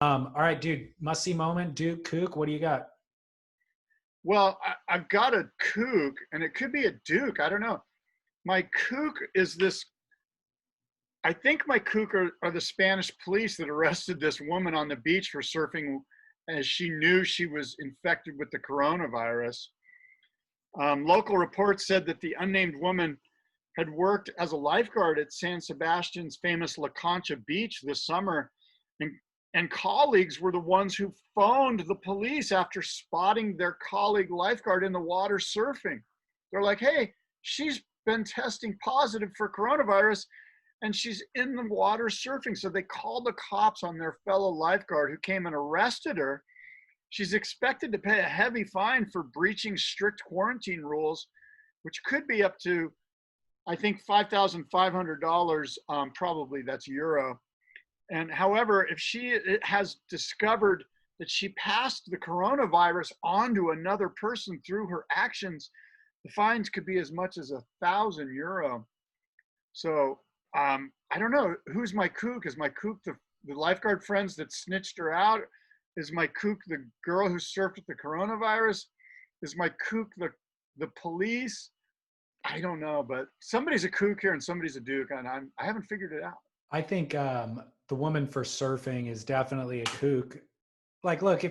All right, dude, must see moment. Duke, Kook, what do you got? Well, I've got a kook, and it could be a duke. I don't know. My kook is this. I think my kook are the Spanish police that arrested this woman on the beach for surfing as she knew she was infected with the coronavirus. Local reports said that the unnamed woman had worked as a lifeguard at San Sebastian's famous La Concha beach this summer, and, and colleagues were the ones who phoned the police after spotting their colleague lifeguard in the water surfing. They're like, hey, she's been testing positive for coronavirus and she's in the water surfing. So they called the cops on their fellow lifeguard, who came and arrested her. She's expected to pay a heavy fine for breaching strict quarantine rules, which could be up to, I think, $5,500. Probably that's euro. And however, if she has discovered that she passed the coronavirus on to another person through her actions, the fines could be as much as €1,000. So I don't know. Who's my kook? Is my kook the lifeguard friends that snitched her out? Is my kook the girl who surfed with the coronavirus? Is my kook the police? I don't know, but somebody's a kook here and somebody's a duke, and I haven't figured it out. I think the woman for surfing is definitely a kook. Like, look,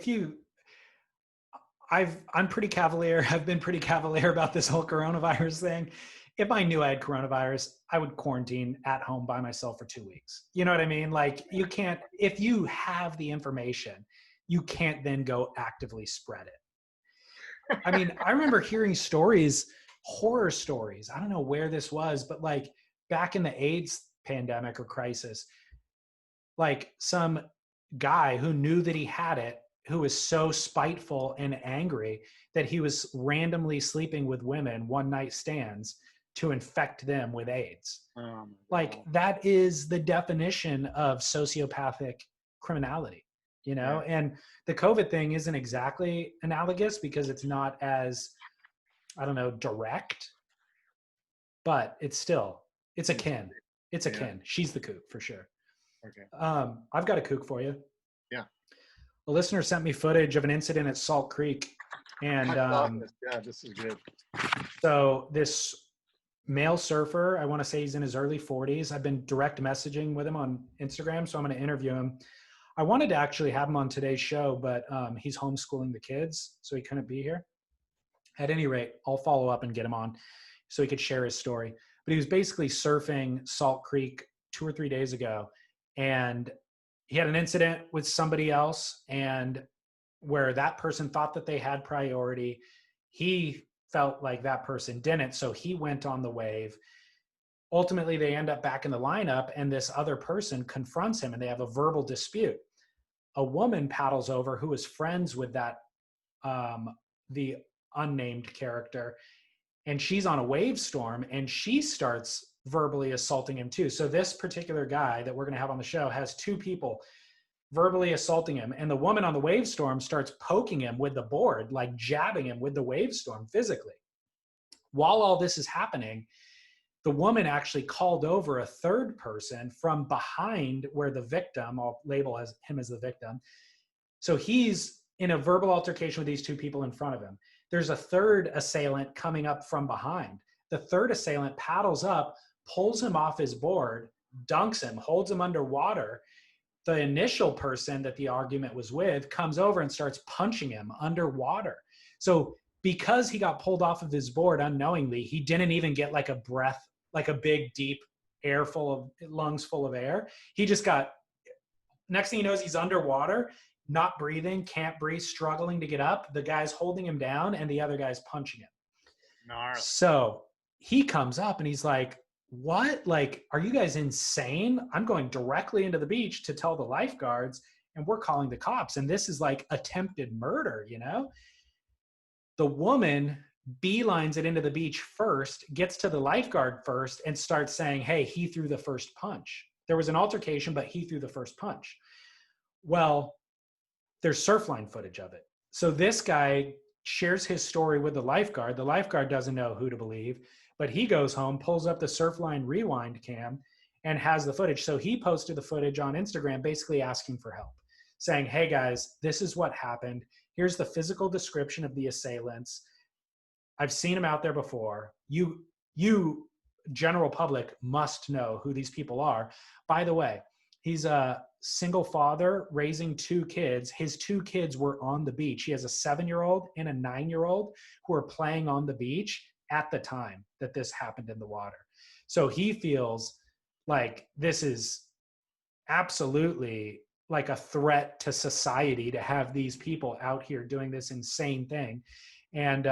I'm pretty cavalier. I've been pretty cavalier about this whole coronavirus thing. If I knew I had coronavirus, I would quarantine at home by myself for 2 weeks. You know what I mean? Like, you can't, if you have the information, you can't then go actively spread it. I mean, I remember hearing stories, horror stories. I don't know where this was, but like back in the AIDS pandemic or crisis, like some guy who knew that he had it, who was so spiteful and angry that he was randomly sleeping with women, one night stands, to infect them with AIDS. Like, that is the definition of sociopathic criminality, you know? Yeah. And the COVID thing isn't exactly analogous because it's not as, I don't know, direct, but it's akin. It's Yeah. akin. She's the kook for sure. Okay. I've got a kook for you. Yeah. A listener sent me footage of an incident at Salt Creek. And I love this. Yeah, this is good. so this male surfer, I want to say he's in his early 40s. I've been direct messaging with him on Instagram, so I'm going to interview him. I wanted to actually have him on today's show, but he's homeschooling the kids, so he couldn't be here. At any rate, I'll follow up and get him on so he could share his story. But he was basically surfing Salt Creek 2 or 3 days ago, and he had an incident with somebody else, and where that person thought that they had priority, he felt like that person didn't, so he went on the wave. Ultimately, they end up back in the lineup, and this other person confronts him, and they have a verbal dispute. A woman paddles over who is friends with that the unnamed character, and she's on a wave storm, and she starts verbally assaulting him too. So this particular guy that we're going to have on the show has two people verbally assaulting him, and the woman on the wave storm starts poking him with the board, like jabbing him with the wave storm physically. While all this is happening, the woman actually called over a third person from behind where the victim, I'll label him as the victim. So he's in a verbal altercation with these two people in front of him. There's a third assailant coming up from behind. The third assailant paddles up, pulls him off his board, dunks him, holds him underwater. The initial person that the argument was with comes over and starts punching him underwater. So because he got pulled off of his board unknowingly, he didn't even get like a breath, like a big, deep lungs full of air. He just got, next thing he knows, he's underwater, not breathing, can't breathe, struggling to get up. The guy's holding him down and the other guy's punching him. Gnarly. So he comes up and he's like, what? Like, are you guys insane? I'm going directly into the beach to tell the lifeguards, and we're calling the cops. And this is like attempted murder, you know? The woman beelines it into the beach first, gets to the lifeguard first, and starts saying, hey, he threw the first punch. There was an altercation, but he threw the first punch. Well, there's surfline footage of it. So this guy shares his story with the lifeguard. The lifeguard doesn't know who to believe, but he goes home, pulls up the Surfline rewind cam, and has the footage. So he posted the footage on Instagram basically asking for help. saying, hey guys, this is what happened. Here's the physical description of the assailants. I've seen them out there before. You general public must know who these people are. By the way, he's a single father raising 2 kids. His 2 kids were on the beach. He has a 7-year-old and a 9-year-old who are playing on the beach at the time that this happened in the water. So he feels like this is absolutely like a threat to society to have these people out here doing this insane thing. And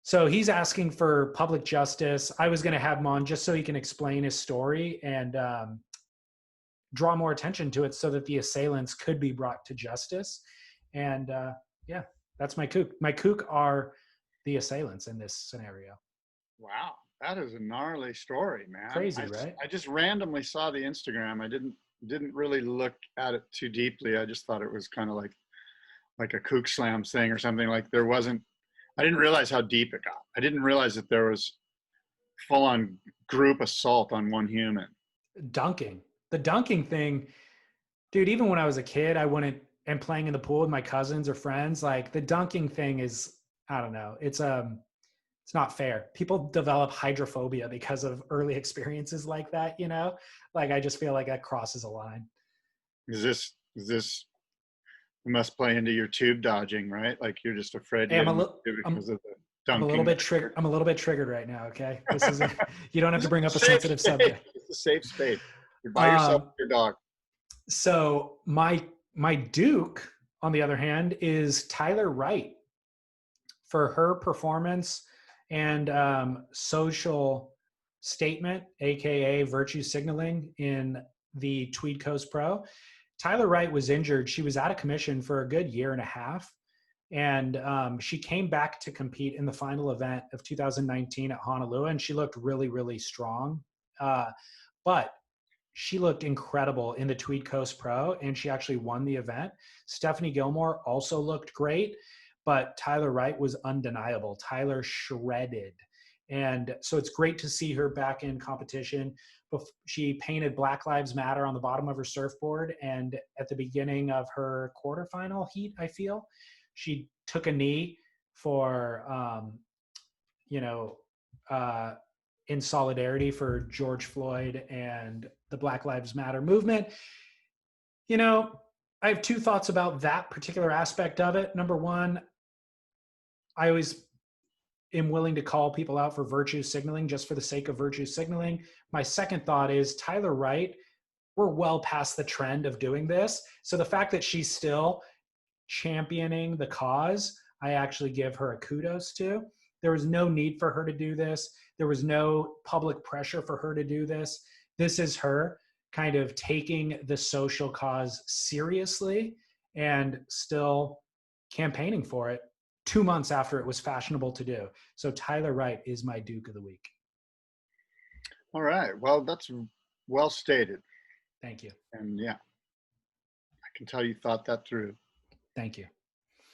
so he's asking for public justice. I was going to have him on just so he can explain his story and draw more attention to it so that the assailants could be brought to justice. And yeah, that's my kook. My kook are the assailants in this scenario. Wow, that is a gnarly story, man. Crazy, right? I just randomly saw the Instagram. I didn't really look at it too deeply. I just thought it was kind of like a kook slam thing or something. Like there wasn't. I didn't realize how deep it got. I didn't realize that there was full-on group assault on one human. Dunking. The dunking thing, dude, even when I was a kid, I wouldn't, and playing in the pool with my cousins or friends, like the dunking thing is, I don't know. It's not fair. People develop hydrophobia because of early experiences like that, you know? Like I just feel like that crosses a line. Is this must play into your tube dodging, right? Like you're just afraid to Hey, get in the tube because of the dunking. I'm a little bit triggered. I'm a little bit triggered right now. Okay, this is you don't have to bring up a sensitive subject. It's a safe space. You're by yourself with your dog. So my Duke, on the other hand, is Tyler Wright for her performance and social statement, aka virtue signaling, in the Tweed Coast Pro. Tyler Wright was injured. She was out of commission for a good year and a half. And she came back to compete in the final event of 2019 at Honolulu, and she looked really, really strong. But she looked incredible in the Tweed Coast Pro, and she actually won the event. Stephanie Gilmore also looked great, but Tyler Wright was undeniable. Tyler shredded. And so it's great to see her back in competition. She painted Black Lives Matter on the bottom of her surfboard. And at the beginning of her quarterfinal heat, I feel, she took a knee for, in solidarity for George Floyd and the Black Lives Matter movement. You know, I have 2 thoughts about that particular aspect of it. Number one, I always am willing to call people out for virtue signaling just for the sake of virtue signaling. My second thought is Tyler Wright, we're well past the trend of doing this. So the fact that she's still championing the cause, I actually give her a kudos to. There was no need for her to do this. There was no public pressure for her to do this. This is her kind of taking the social cause seriously and still campaigning for it 2 months after it was fashionable to do. So Tyler Wright is my Duke of the Week. All right. Well, that's well stated. Thank you. And yeah, I can tell you thought that through. Thank you.